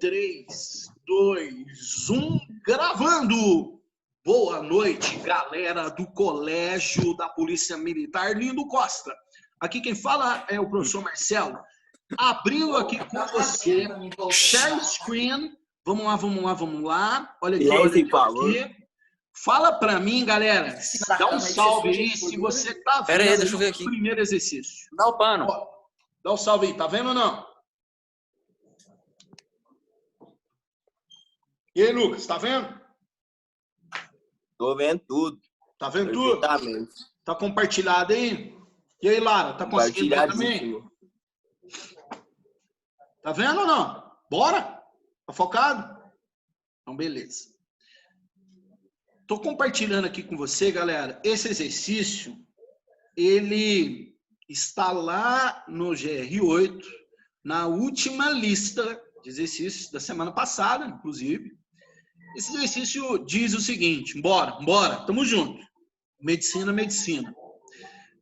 3, 2, 1, gravando! Boa noite, galera do Colégio da Polícia Militar Lindo Costa. Aqui quem fala é o professor Marcelo. Abrindo aqui com você, share screen. Vamos lá. Olha aqui. Fala pra mim, galera. Dá um salve aí se você tá vendo. Pera aí, deixa eu ver aqui. O primeiro exercício. Dá o pano. Ó, dá um salve aí, tá vendo ou não? E aí, Lucas, tá vendo? Tô vendo tudo. Tá vendo tudo? Tá compartilhado aí? E aí, Lara, tá conseguindo ver também? Tá vendo ou não? Bora? Tá focado? Então, beleza. Tô compartilhando aqui com você, galera, esse exercício, ele está lá no GR8, na última lista de exercícios da semana passada, inclusive. Esse exercício diz o seguinte, bora, tamo junto. Medicina.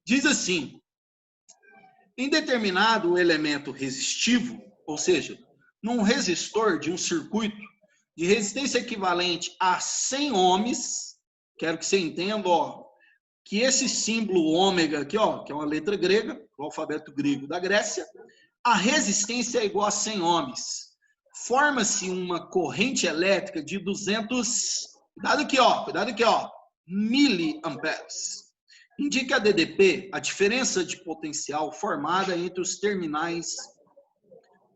Diz assim, em determinado elemento resistivo, ou seja, num resistor de um circuito de resistência equivalente a 100 ohms, quero que você entenda, ó, que esse símbolo ômega aqui, ó, que é uma letra grega, o alfabeto grego da Grécia, a resistência é igual a 100 ohms. Forma-se uma corrente elétrica de 200, cuidado aqui, ó, miliamperes. Indica a DDP, a diferença de potencial formada entre os terminais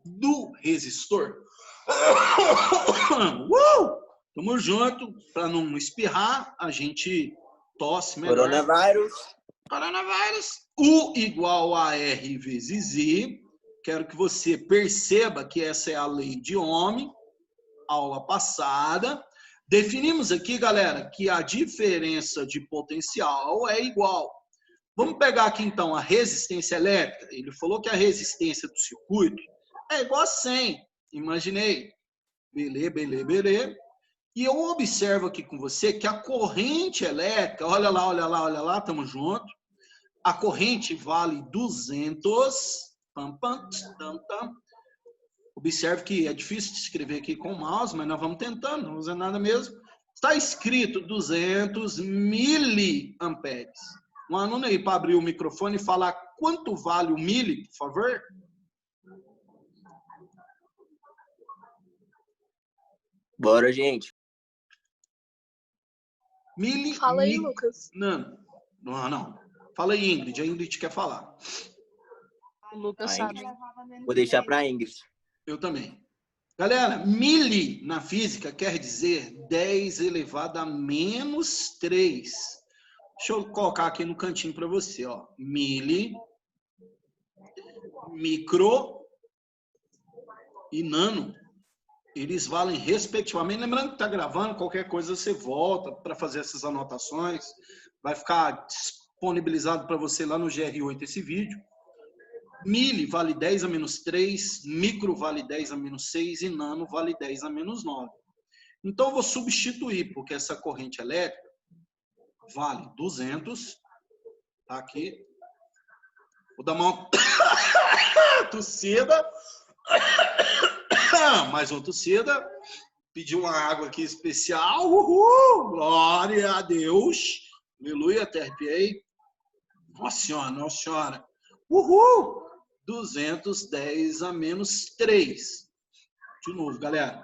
do resistor. Tamo junto, para não espirrar, a gente tosse melhor. Coronavírus. U igual a R vezes I. Quero que você perceba que essa é a lei de Ohm, aula passada. Definimos aqui, galera, que a diferença de potencial é igual. Vamos pegar aqui, então, a resistência elétrica. Ele falou que a resistência do circuito é igual a 100. Imaginei. Beleza. E eu observo aqui com você que a corrente elétrica, olha lá, tamo junto. A corrente vale 200. Observe que é difícil de escrever aqui com o mouse, mas nós vamos tentando, não usa nada mesmo. Está escrito 200 miliamperes. Um aluno aí para abrir o microfone e falar quanto vale o mili, por favor. Bora, gente. Mili. Fala aí, Lucas. Não. Fala aí, Ingrid. A Ingrid quer falar. O Lucas sabe. Vou deixar para Ingrid. Eu também. Galera, mili na física quer dizer 10 elevado a menos 3. Deixa eu colocar aqui no cantinho para você, ó. Mili, micro e nano. Eles valem respectivamente. Lembrando que está gravando, qualquer coisa você volta para fazer essas anotações. Vai ficar disponibilizado para você lá no GR8 esse vídeo. Mili vale 10 a menos 3, micro vale 10 a menos 6 e nano vale 10 a menos 9. Então, eu vou substituir, porque essa corrente elétrica vale 200. Tá aqui. Vou dar uma tossida. Mais uma tossida. Pedi uma água aqui especial. Uhul! Glória a Deus. Aleluia, até arrepiei. Nossa senhora. Uhul! 210 a menos 3. De novo, galera.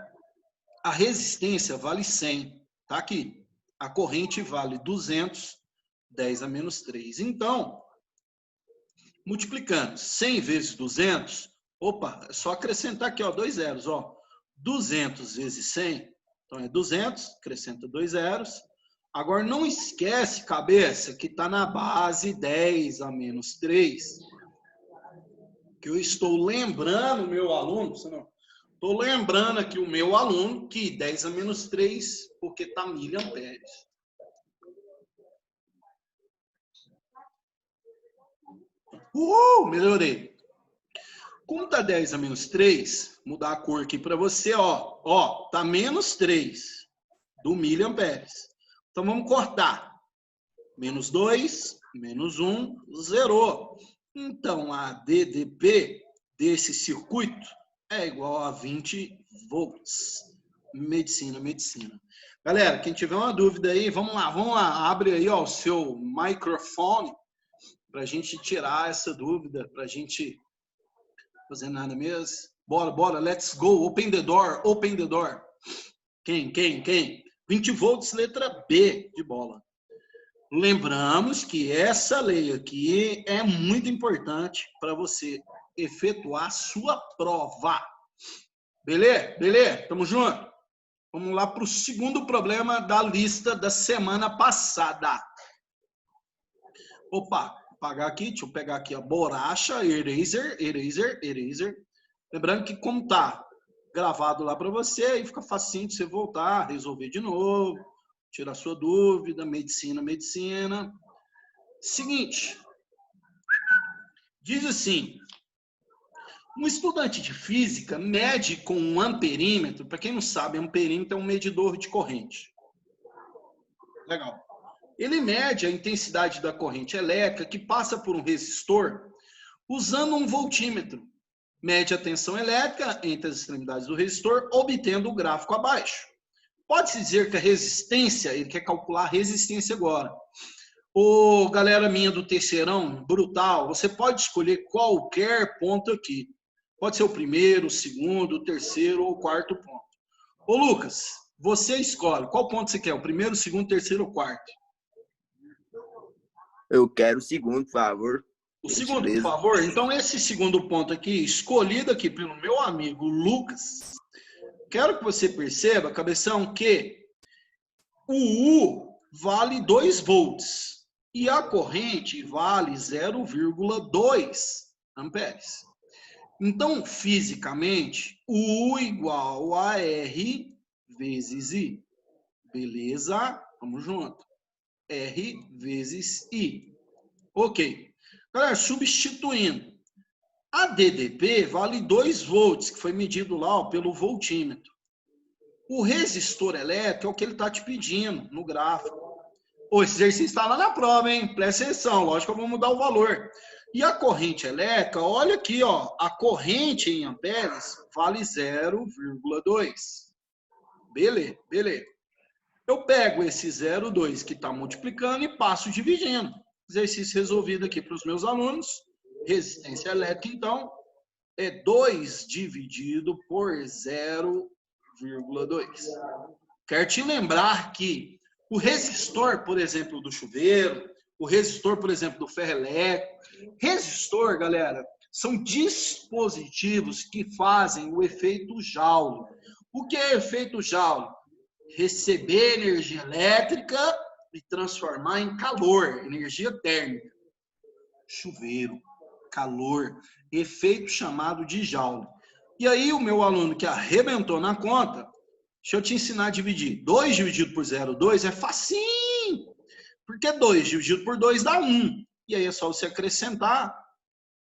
A resistência vale 100. Tá aqui. A corrente vale 200, 10 a menos 3. Então, multiplicando 100 vezes 200, opa, é só acrescentar aqui, ó, 2 zeros, ó. 200 vezes 100, então é 200, acrescenta 2 zeros. Agora, não esquece, cabeça, que está na base 10 a menos 3. Que eu estou lembrando o meu aluno, estou lembrando aqui o meu aluno que 10 a menos 3, porque está miliamperes. Melhorei. Como está 10 a menos 3, mudar a cor aqui para você, ó, tá menos 3 do miliamperes. Então, vamos cortar. Menos 2, menos 1, zerou. Então, a DDP desse circuito é igual a 20 volts. Medicina. Galera, quem tiver uma dúvida aí, vamos lá. Abre aí, ó, o seu microfone para a gente tirar essa dúvida, para a gente fazer nada mesmo. Bora, let's go. Open the door. Quem? 20 volts, letra B de bola. Lembramos que essa lei aqui é muito importante para você efetuar a sua prova. Beleza? Tamo junto? Vamos lá para o segundo problema da lista da semana passada. Opa, apagar aqui, deixa eu pegar aqui a borracha, eraser. Lembrando que como tá gravado lá para você, aí fica facinho de você voltar, resolver de novo, tirar sua dúvida, medicina. Seguinte, diz assim, um estudante de física mede com um amperímetro, para quem não sabe, amperímetro é um medidor de corrente. Legal. Ele mede a intensidade da corrente elétrica que passa por um resistor usando um voltímetro. Mede a tensão elétrica entre as extremidades do resistor, obtendo o gráfico abaixo. Pode-se dizer que a resistência, ele quer calcular a resistência agora. Ô, galera minha do terceirão, brutal, você pode escolher qualquer ponto aqui. Pode ser o primeiro, o segundo, o terceiro ou o quarto ponto. Ô, Lucas, você escolhe. Qual ponto você quer? O primeiro, o segundo, o terceiro ou o quarto? Eu quero o segundo, por favor. O segundo, por favor. Então, esse segundo ponto aqui, escolhido aqui pelo meu amigo Lucas, quero que você perceba, cabeção, que o U vale 2 volts e a corrente vale 0,2 amperes. Então, fisicamente, U igual a R vezes I. Beleza? Vamos junto. R vezes I. Ok. Galera, substituindo. A DDP vale 2 volts, que foi medido lá ó, pelo voltímetro. O resistor elétrico é o que ele está te pedindo no gráfico. Esse exercício está lá na prova, hein? Presta atenção, lógico que eu vou mudar o valor. E a corrente elétrica, olha aqui, ó, a corrente em amperes vale 0,2. Beleza. Eu pego esse 0,2 que está multiplicando e passo dividindo. Exercício resolvido aqui para os meus alunos. Resistência elétrica, então, é 2 dividido por 0,2. Quero te lembrar que o resistor, por exemplo, do chuveiro, o resistor, por exemplo, do ferro elétrico, resistor, galera, são dispositivos que fazem o efeito Joule. O que é efeito Joule? Receber energia elétrica e transformar em calor, energia térmica. Chuveiro, calor, efeito chamado de Joule. E aí o meu aluno que arrebentou na conta, deixa eu te ensinar a dividir. 2 dividido por 0,2 é facinho, porque 2 dividido por 2 dá 1. E aí é só você acrescentar,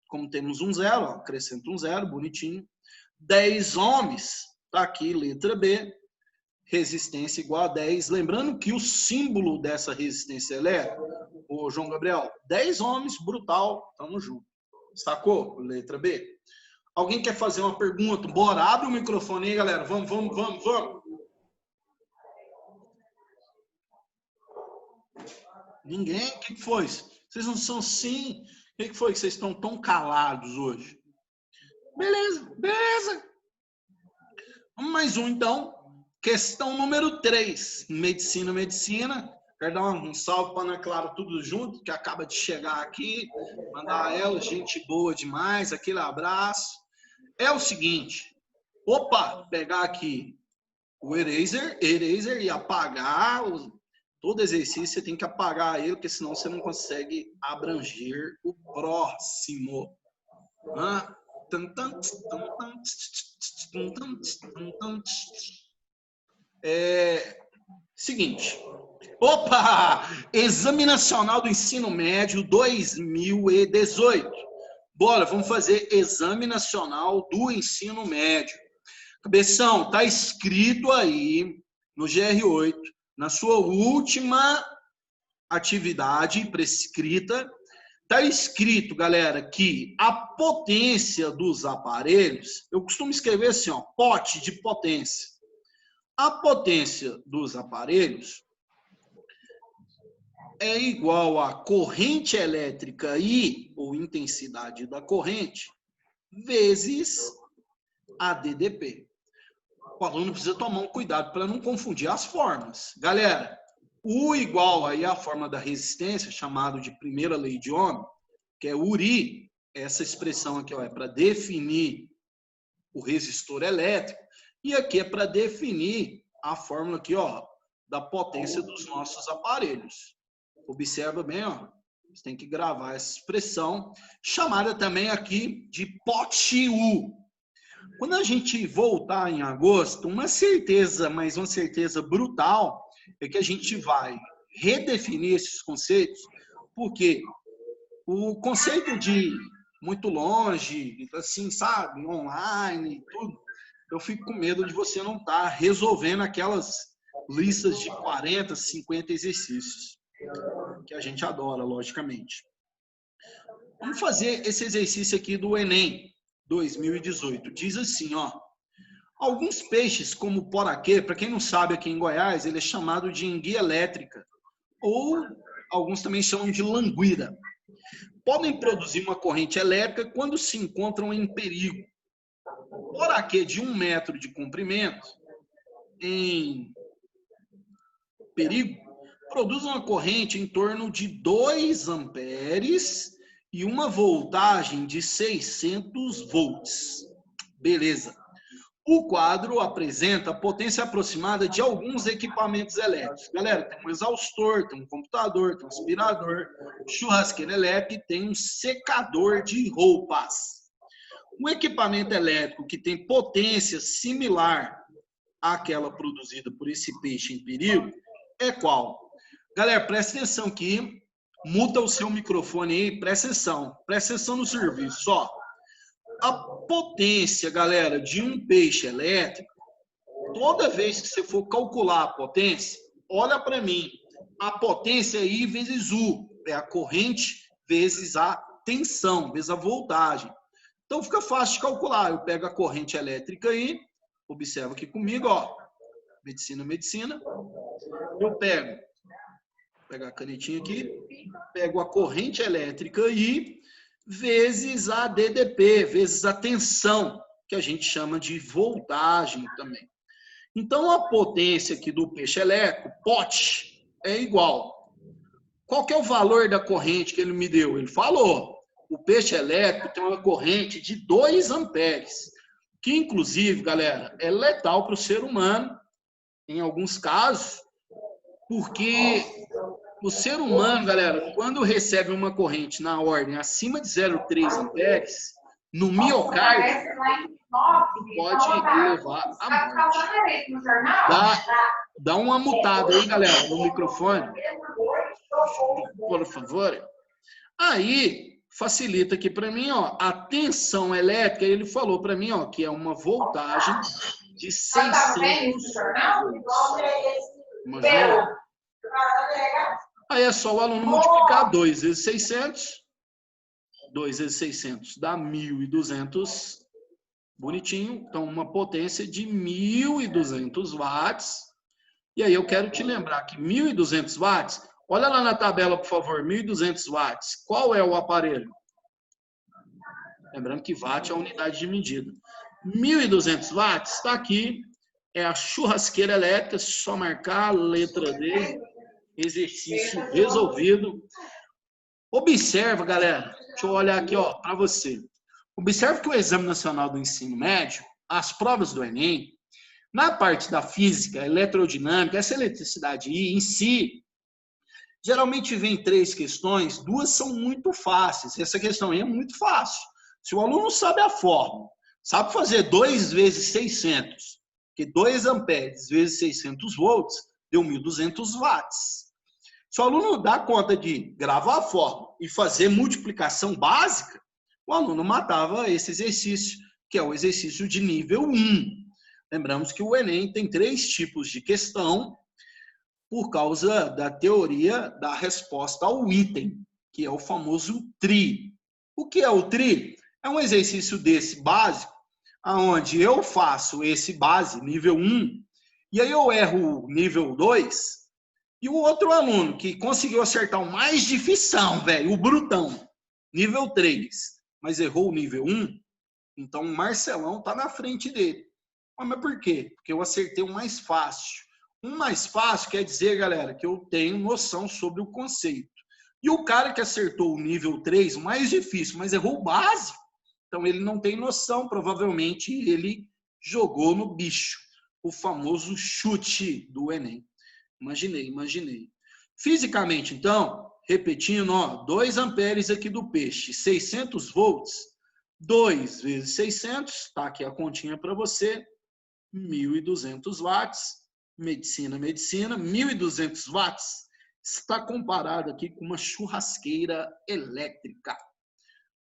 como temos um 0, ó, acrescenta um 0, bonitinho. 10 ohms, tá aqui, letra B. Resistência igual a 10. Lembrando que o símbolo dessa resistência elétrica, ô João Gabriel, 10 ohms, brutal, tamo junto. Sacou? Letra B. Alguém quer fazer uma pergunta? Bora, abre o microfone aí, galera. Vamos. Ninguém? O que foi? Vocês não são assim? O que foi que vocês estão tão calados hoje? Beleza. Vamos mais um, então. Questão número 3. Medicina. Quero dar um salve para a Ana Clara, tudo junto, que acaba de chegar aqui. Mandar a ela, gente boa demais. Aquele abraço. É o seguinte. Opa, pegar aqui o eraser e apagar. Todo exercício você tem que apagar ele, porque senão você não consegue abranger o próximo. Seguinte. Opa! Exame Nacional do Ensino Médio 2018. Bora, vamos fazer Exame Nacional do Ensino Médio. Cabeção, tá escrito aí no GR8, na sua última atividade prescrita, Está escrito, galera, que a potência dos aparelhos, eu costumo escrever assim, ó, pote de potência. A potência dos aparelhos é igual a corrente elétrica I, ou intensidade da corrente, vezes a DDP. O aluno precisa tomar um cuidado para não confundir as formas. Galera, U igual aí a forma da resistência, chamado de primeira lei de Ohm, que é URI, essa expressão aqui ó, é para definir o resistor elétrico, e aqui é para definir a fórmula aqui, ó, da potência dos nossos aparelhos. Observa bem, ó, você tem que gravar essa expressão, chamada também aqui de pote U. Quando a gente voltar em agosto, uma certeza, mas uma certeza brutal, é que a gente vai redefinir esses conceitos, porque o conceito de muito longe, assim, sabe, online, tudo, eu fico com medo de você não estar resolvendo aquelas listas de 40, 50 exercícios, que a gente adora, logicamente. Vamos fazer esse exercício aqui do Enem 2018. Diz assim, ó. Alguns peixes, como o poraquê, para quem não sabe, aqui em Goiás, ele é chamado de enguia elétrica, ou alguns também chamam de languira. Podem produzir uma corrente elétrica quando se encontram em perigo. O poraquê de 1 metro de comprimento, em perigo, produz uma corrente em torno de 2 amperes e uma voltagem de 600 volts. Beleza. O quadro apresenta a potência aproximada de alguns equipamentos elétricos. Galera, tem um exaustor, tem um computador, tem um aspirador, churrasqueira elétrica e tem um secador de roupas. Um equipamento elétrico que tem potência similar àquela produzida por esse peixe em perigo é qual? Galera, presta atenção aqui. Muta o seu microfone aí, presta atenção no serviço, ó. A potência, galera, de um peixe elétrico, toda vez que você for calcular a potência, olha para mim, a potência é I vezes U, é a corrente vezes a tensão, vezes a voltagem. Então fica fácil de calcular, eu pego a corrente elétrica aí, observa aqui comigo, ó, medicina, eu pego, vou pegar a canetinha aqui, pego a corrente elétrica aí, vezes a DDP, vezes a tensão, que a gente chama de voltagem também. Então, a potência aqui do peixe elétrico, pote, é igual. Qual que é o valor da corrente que ele me deu? Ele falou, o peixe elétrico tem uma corrente de 2 amperes, que inclusive, galera, é letal para o ser humano, em alguns casos, porque o ser humano, galera, quando recebe uma corrente na ordem acima de 0,3 amperes, no miocárdio, pode levar à morte. Dá uma mutada aí, galera, no microfone. Por favor. Aí, facilita aqui para mim, ó, a tensão elétrica, ele falou para mim, ó, que é uma voltagem de 600 volts. Imagina? Aí é só o aluno multiplicar 2 vezes 600. 2 vezes 600 dá 1.200. Bonitinho. Então, uma potência de 1.200 watts. E aí eu quero te lembrar que 1.200 watts, olha lá na tabela, por favor, 1.200 watts. Qual é o aparelho? Lembrando que watt é a unidade de medida. 1.200 watts, está aqui. É a churrasqueira elétrica, só marcar a letra D. Exercício resolvido. Observa, galera, deixa eu olhar aqui para você. Observe que o Exame Nacional do Ensino Médio, as provas do Enem, na parte da física, elerodinâmica, essa eletricidade I em si, geralmente vem 3 questões, 2 são muito fáceis. Essa questão aí é muito fácil. Se o aluno sabe a fórmula, sabe fazer 2 vezes 600, que 2 amperes vezes 600 volts, deu 1.200 watts. Se o aluno dá conta de gravar a fórmula e fazer multiplicação básica, o aluno matava esse exercício, que é o exercício de nível 1. Lembramos que o Enem tem 3 tipos de questão por causa da teoria da resposta ao item. que é o famoso TRI. O que é o TRI? É um exercício desse básico, onde eu faço esse base, nível 1, e aí eu erro o nível 2, e o outro aluno que conseguiu acertar o mais difícil, velho, o brutão, nível 3, mas errou o nível 1, então o Marcelão tá na frente dele. Mas por quê? Porque eu acertei o mais fácil. Um mais fácil quer dizer, galera, que eu tenho noção sobre o conceito. E o cara que acertou o nível 3, o mais difícil, mas errou o básico, então ele não tem noção, provavelmente ele jogou no bicho, o famoso chute do Enem. Imaginei. Fisicamente, então, repetindo, ó, 2 amperes aqui do peixe, 600 volts, 2 vezes 600, tá aqui a continha para você, 1.200 watts, medicina, 1.200 watts, está comparado aqui com uma churrasqueira elétrica.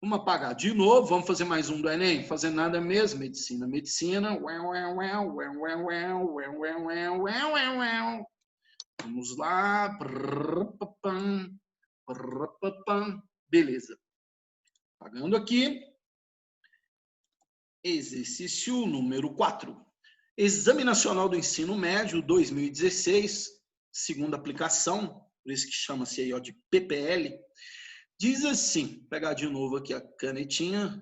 Vamos apagar de novo, vamos fazer mais um do Enem, fazer nada mesmo, medicina. Vamos lá. Beleza. Apagando aqui. Exercício número 4. Exame Nacional do Ensino Médio 2016, segunda aplicação, por isso que chama-se aí ó, de PPL, diz assim, vou pegar de novo aqui a canetinha.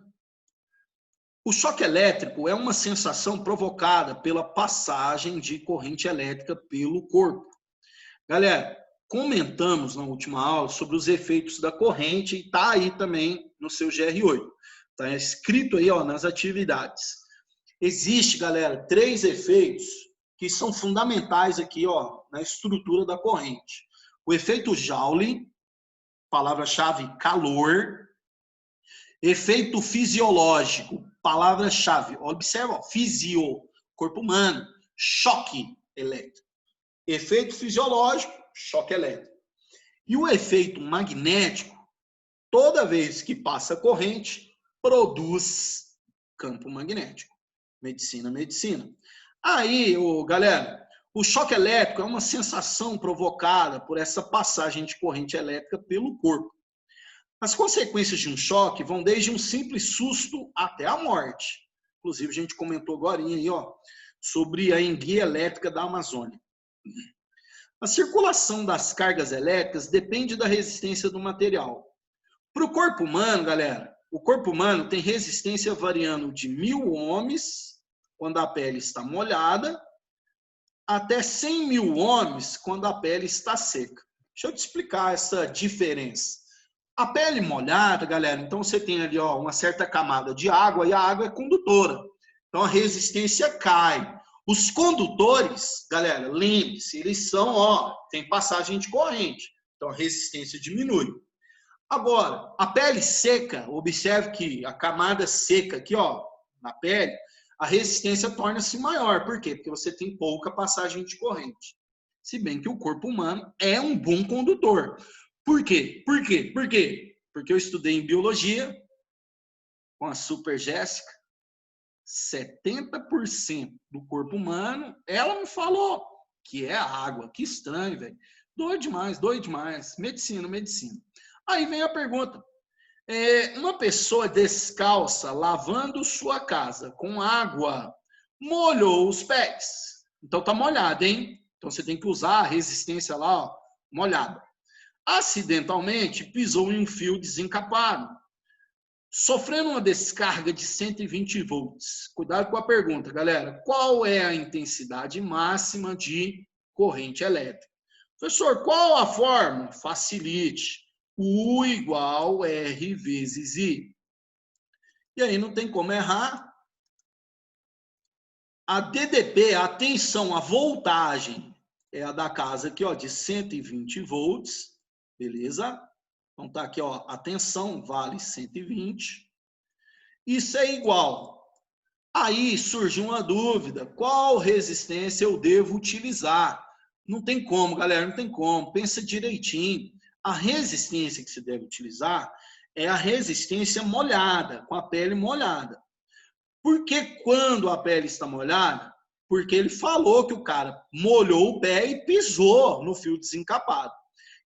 O choque elétrico é uma sensação provocada pela passagem de corrente elétrica pelo corpo. Galera, comentamos na última aula sobre os efeitos da corrente e está aí também no seu GR8. Está escrito aí ó, nas atividades. Existe, galera, 3 efeitos que são fundamentais aqui ó, na estrutura da corrente. O efeito Joule, palavra-chave calor. Efeito fisiológico, palavra-chave, observa, ó, fisio, corpo humano, choque elétrico. Efeito fisiológico, choque elétrico. E o efeito magnético, toda vez que passa corrente, produz campo magnético. Medicina. Aí, galera, o choque elétrico é uma sensação provocada por essa passagem de corrente elétrica pelo corpo. As consequências de um choque vão desde um simples susto até a morte. Inclusive, a gente comentou agora aí, ó, sobre a enguia elétrica da Amazônia. A circulação das cargas elétricas depende da resistência do material. Para o corpo humano, galera, o corpo humano tem resistência variando de 1000 ohms, quando a pele está molhada, até 100.000 ohms, quando a pele está seca. Deixa eu te explicar essa diferença. A pele molhada, galera, então você tem ali ó, uma certa camada de água e a água é condutora. Então a resistência cai. Os condutores, galera, lembre-se, eles são, ó, tem passagem de corrente. Então a resistência diminui. Agora, a pele seca, observe que a camada seca aqui, ó, na pele, a resistência torna-se maior. Por quê? Porque você tem pouca passagem de corrente. Se bem que o corpo humano é um bom condutor. Por quê? Porque eu estudei em biologia com a Super Jéssica. 70% do corpo humano, ela me falou que é a água. Que estranho, velho. Doido demais. Medicina. Aí vem a pergunta. Uma pessoa descalça lavando sua casa com água molhou os pés. Então tá molhado, hein? Então você tem que usar a resistência lá, ó, molhada. Acidentalmente pisou em um fio desencapado, sofrendo uma descarga de 120 volts. Cuidado com a pergunta, galera. Qual é a intensidade máxima de corrente elétrica? Professor, qual a fórmula? Facilite. U igual R vezes I. E aí não tem como errar. A DDP, a tensão, a voltagem, é a da casa aqui, ó, de 120 volts. Beleza? Então tá aqui, ó, a tensão vale 120. Isso é igual. Aí surge uma dúvida. Qual resistência eu devo utilizar? Não tem como, galera, não tem como. Pensa direitinho. A resistência que se deve utilizar é a resistência molhada, com a pele molhada. Por que quando a pele está molhada? Porque ele falou que o cara molhou o pé e pisou no fio desencapado.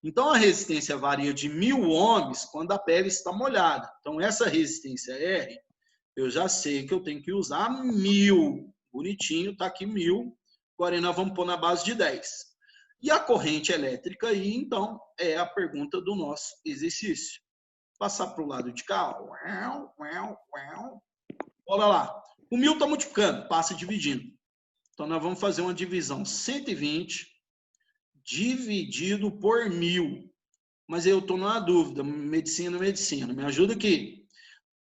Então, a resistência varia de 1.000 ohms quando a pele está molhada. Então, essa resistência R, eu já sei que eu tenho que usar 1.000. Bonitinho, está aqui 1.000. Agora, nós vamos pôr na base de 10. E a corrente elétrica aí, então, é a pergunta do nosso exercício. Passar para o lado de cá. Olha lá. O 1.000 está multiplicando, passa dividindo. Então, nós vamos fazer uma divisão 120 dividido por 1.000. Mas eu estou numa dúvida, medicina. Me ajuda aqui.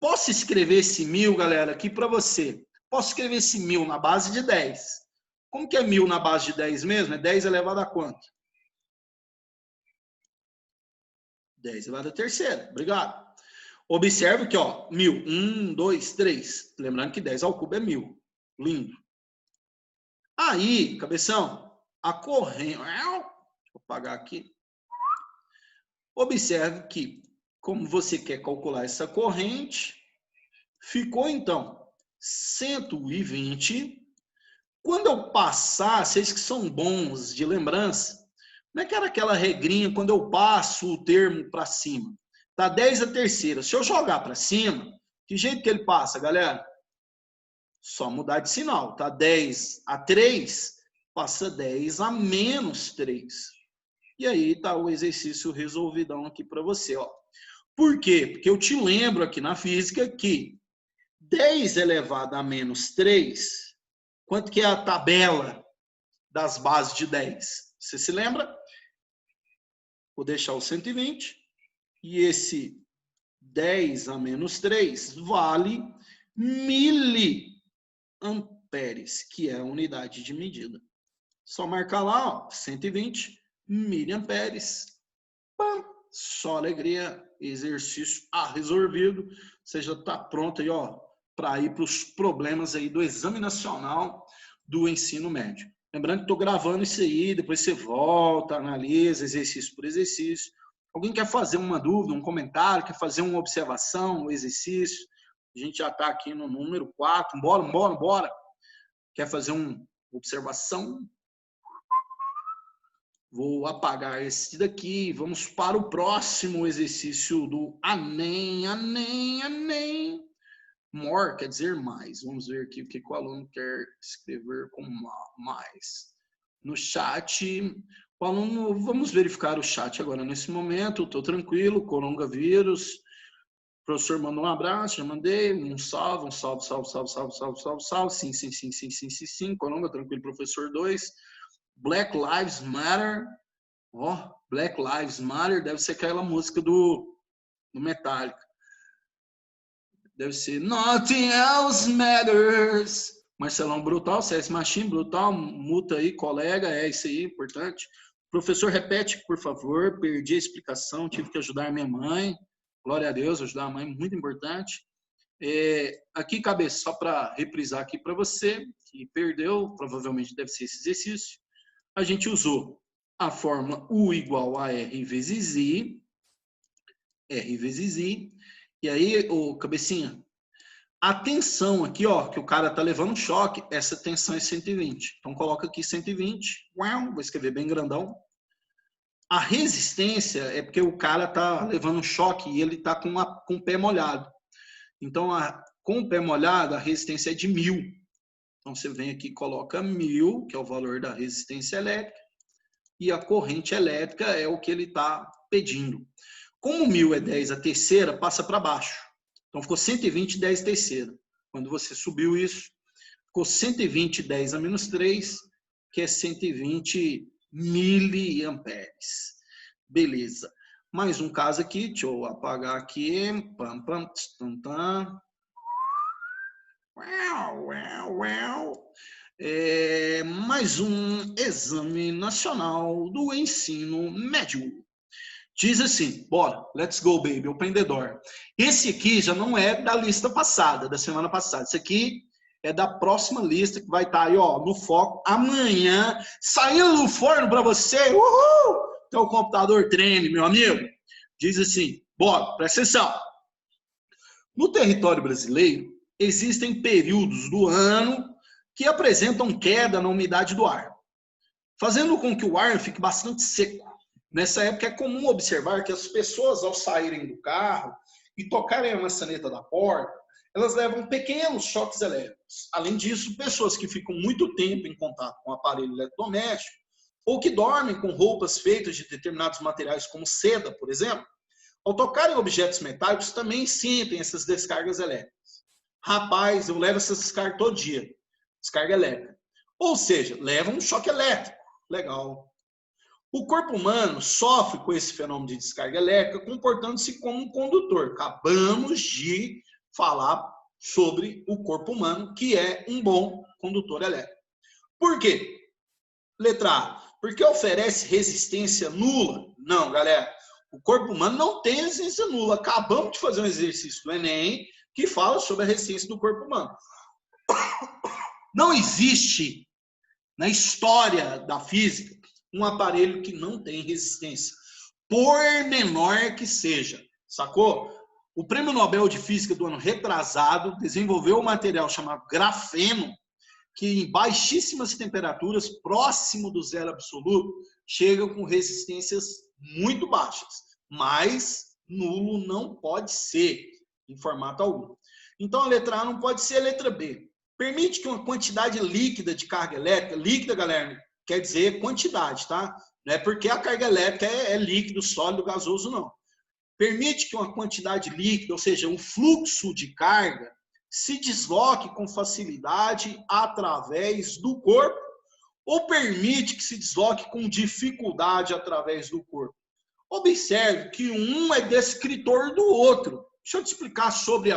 Posso escrever esse 1.000, galera, aqui para você. Posso escrever esse 1.000 na base de 10. Como que é 1.000 na base de 10 mesmo? É 10 elevado a quanto? 10 elevado a terceira. Obrigado. Observe que, ó, 1.000. 1, 2, 3. Lembrando que 10 ao cubo é 1.000. Lindo. Aí, cabeção, a corrente... Vou apagar aqui. Observe que, como você quer calcular essa corrente, ficou, então, 120. Quando eu passar, vocês que são bons de lembrança, como é que era aquela regrinha quando eu passo o termo para cima? Tá 10 a terceira. Se eu jogar para cima, que jeito que ele passa, galera? Só mudar de sinal. Tá 10 a 3, passa 10 a menos 3. E aí tá o exercício resolvidão aqui para você, ó. Por quê? Porque eu te lembro aqui na física que 10 elevado a menos 3, quanto que é a tabela das bases de 10? Você se lembra? Vou deixar o 120. E esse 10 a menos 3 vale miliamperes, que é a unidade de medida. Só marcar lá, ó, 120 miliamperes. Pam, só alegria, exercício resolvido. Você já está pronto aí, ó, para ir para os problemas aí do Exame Nacional do Ensino Médio. Lembrando que estou gravando isso aí, depois você volta, analisa, exercício por exercício. Alguém quer fazer uma dúvida, um comentário, quer fazer uma observação, um exercício? A gente já está aqui no número 4. Bora. Quer fazer uma observação? Vou apagar esse daqui. Vamos para o próximo exercício do ANEM. More quer dizer mais. Vamos ver aqui o que o aluno quer escrever com mais. No chat, o aluno, vamos verificar o chat agora nesse momento. Estou tranquilo, coronavírus. O professor mandou um abraço, já mandei. Um salve. Sim. Coronga, tranquilo, professor 2. Black Lives Matter. Ó, Black Lives Matter deve ser aquela música do Metallica. Deve ser Nothing Else Matters. Marcelão Brutal, CS Machine Brutal, muta aí, colega, é isso aí, importante. Professor, repete, por favor, perdi a explicação, tive que ajudar minha mãe. Glória a Deus, ajudar a mãe, muito importante. Aqui, cabeça, só para reprisar aqui para você, que perdeu, provavelmente deve ser esse exercício. A gente usou a fórmula U igual a R vezes I. E aí, cabecinha, a tensão aqui, ó, que o cara tá levando um choque, essa tensão é 120. Então, coloca aqui 120. Vou escrever bem grandão. A resistência é porque o cara tá levando um choque e ele tá com o pé molhado. Então, com o pé molhado, a resistência é de 1.000. Então, você vem aqui e coloca 1.000, que é o valor da resistência elétrica, e a corrente elétrica é o que ele está pedindo. Como 1.000 é 10 a terceira, passa para baixo. Então, ficou 120, 10 a terceira. Quando você subiu isso, ficou 120, 10 a menos 3, que é 120 miliamperes. Beleza. Mais um caso aqui, deixa eu apagar aqui. Mais um Exame Nacional do Ensino Médio. Diz assim, bora, let's go, baby, o pendedor. Esse aqui já não é da lista passada, da semana passada. Esse aqui é da próxima lista que vai estar aí, ó, no foco. Amanhã, saindo do forno para você. Uhul! Então o computador treme, meu amigo. Diz assim, bora, presta atenção. No território brasileiro, existem períodos do ano que apresentam queda na umidade do ar, fazendo com que o ar fique bastante seco. Nessa época é comum observar que as pessoas, ao saírem do carro e tocarem a maçaneta da porta, elas levam pequenos choques elétricos. Além disso, pessoas que ficam muito tempo em contato com o aparelho eletrodoméstico ou que dormem com roupas feitas de determinados materiais, como seda, por exemplo, ao tocarem objetos metálicos, também sentem essas descargas elétricas. Rapaz, eu levo essas descargas todo dia. Descarga elétrica. Ou seja, leva um choque elétrico. Legal. O corpo humano sofre com esse fenômeno de descarga elétrica, comportando-se como um condutor. Acabamos de falar sobre o corpo humano, que é um bom condutor elétrico. Por quê? Letra A. Porque oferece resistência nula? Não, galera. O corpo humano não tem resistência nula. Acabamos de fazer um exercício do Enem que fala sobre a resistência do corpo humano. Não existe na história da física um aparelho que não tem resistência, por menor que seja, sacou? O Prêmio Nobel de Física do ano retrasado desenvolveu um material chamado grafeno, que em baixíssimas temperaturas, próximo do zero absoluto, chega com resistências muito baixas, mas nulo não pode ser em formato algum. Então a letra A não pode ser a letra B. Permite que uma quantidade líquida de carga elétrica, líquida, galera, quer dizer quantidade, tá? Não é porque a carga elétrica é líquido, sólido, gasoso, não. Permite que uma quantidade líquida, ou seja, um fluxo de carga, se desloque com facilidade através do corpo, ou permite que se desloque com dificuldade através do corpo. Observe que um é descritor do outro. Deixa eu te explicar sobre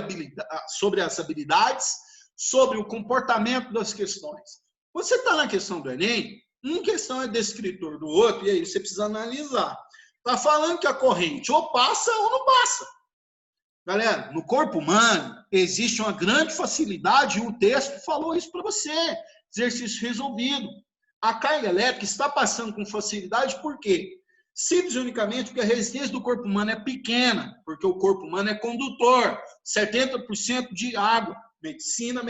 as habilidades, sobre o comportamento das questões. Você está na questão do Enem, uma questão é descritor do outro, e aí você precisa analisar. Está falando que a corrente ou passa ou não passa. Galera, no corpo humano existe uma grande facilidade, e o texto falou isso para você. Exercício resolvido. A carga elétrica está passando com facilidade, por quê? Simples e unicamente porque a resistência do corpo humano é pequena, porque o corpo humano é condutor, 70% de água. Medicina,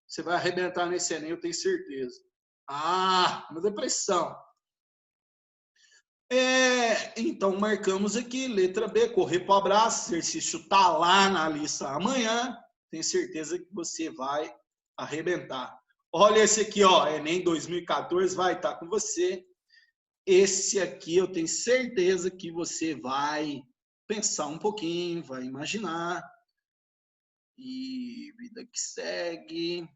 você vai arrebentar nesse Enem, eu tenho certeza. Ah, mas é pressão. Então, marcamos aqui, letra B, correr para o abraço, exercício está lá na lista amanhã, tenho certeza que você vai arrebentar. Olha esse aqui, ó, Enem 2014 vai estar com você. Esse aqui eu tenho certeza que você vai pensar um pouquinho, vai imaginar. E vida que segue.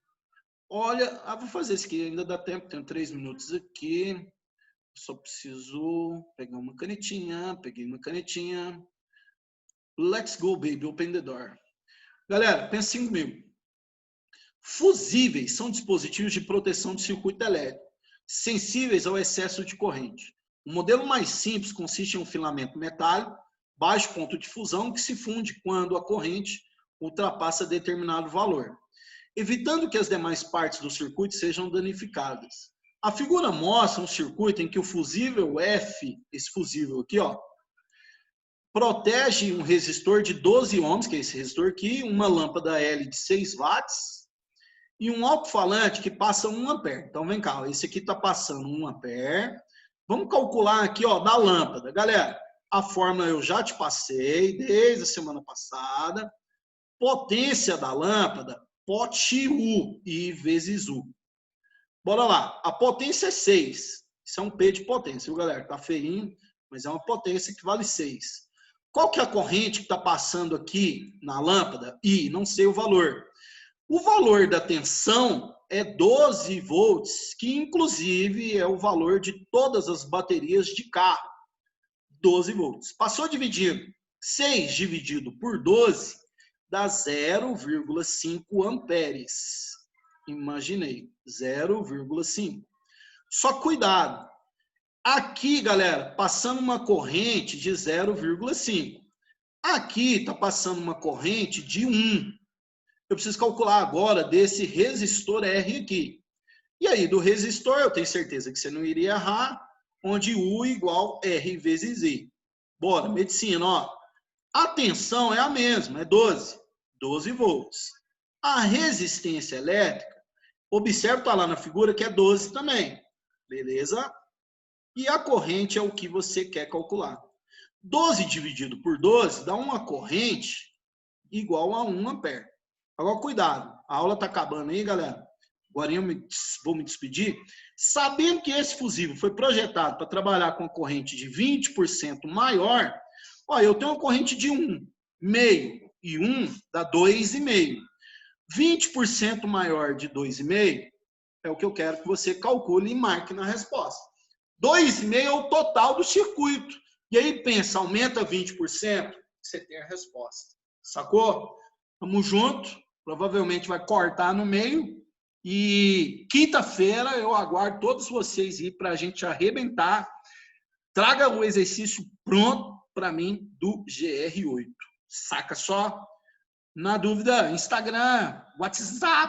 Olha, vou fazer isso aqui, ainda dá tempo, tenho 3 minutos aqui. Só preciso pegar uma canetinha, peguei uma canetinha. Let's go, baby, open the door. Galera, pensem comigo. Fusíveis são dispositivos de proteção do circuito elétrico, sensíveis ao excesso de corrente. O modelo mais simples consiste em um filamento metálico, baixo ponto de fusão, que se funde quando a corrente ultrapassa determinado valor, evitando que as demais partes do circuito sejam danificadas. A figura mostra um circuito em que o fusível F, esse fusível aqui, ó, protege um resistor de 12 ohms, que é esse resistor aqui, uma lâmpada L de 6 watts e um alto-falante que passa 1 ampere. Então, vem cá, esse aqui está passando 1 ampere. Vamos calcular aqui, ó, da lâmpada. Galera, a fórmula eu já te passei desde a semana passada. Potência da lâmpada, pote U, I vezes U. Bora lá. A potência é 6. Isso é um P de potência, viu, galera? Tá feinho, mas é uma potência que vale 6. Qual que é a corrente que está passando aqui na lâmpada? I, não sei o valor. O valor da tensão é 12 volts, que inclusive é o valor de todas as baterias de carro. 12 volts. Passou dividido. 6 dividido por 12 dá 0,5 amperes. Imaginei, 0,5. Só cuidado. Aqui, galera, passando uma corrente de 0,5. Aqui está passando uma corrente de 1. Eu preciso calcular agora desse resistor R aqui. E aí, do resistor, eu tenho certeza que você não iria errar, onde U igual R vezes I. Bora, medicina, ó. A tensão é a mesma, é 12. 12 volts. A resistência elétrica, observe, tá lá na figura que é 12 também. Beleza? e a corrente é o que você quer calcular. 12 dividido por 12 dá uma corrente igual a 1 ampere. Agora, cuidado, a aula está acabando aí, galera. Agora eu vou me despedir. Sabendo que esse fusível foi projetado para trabalhar com a corrente de 20% maior, ó, eu tenho uma corrente de 1,5 e 1 dá 2,5. 20% maior de 2,5 é o que eu quero que você calcule e marque na resposta. 2,5 é o total do circuito. E aí pensa, aumenta 20%, você tem a resposta. Sacou? Tamo junto. Provavelmente vai cortar no meio. E quinta-feira eu aguardo todos vocês aí para a gente arrebentar. Traga o exercício pronto para mim do GR8. Saca só? Na dúvida, Instagram, WhatsApp.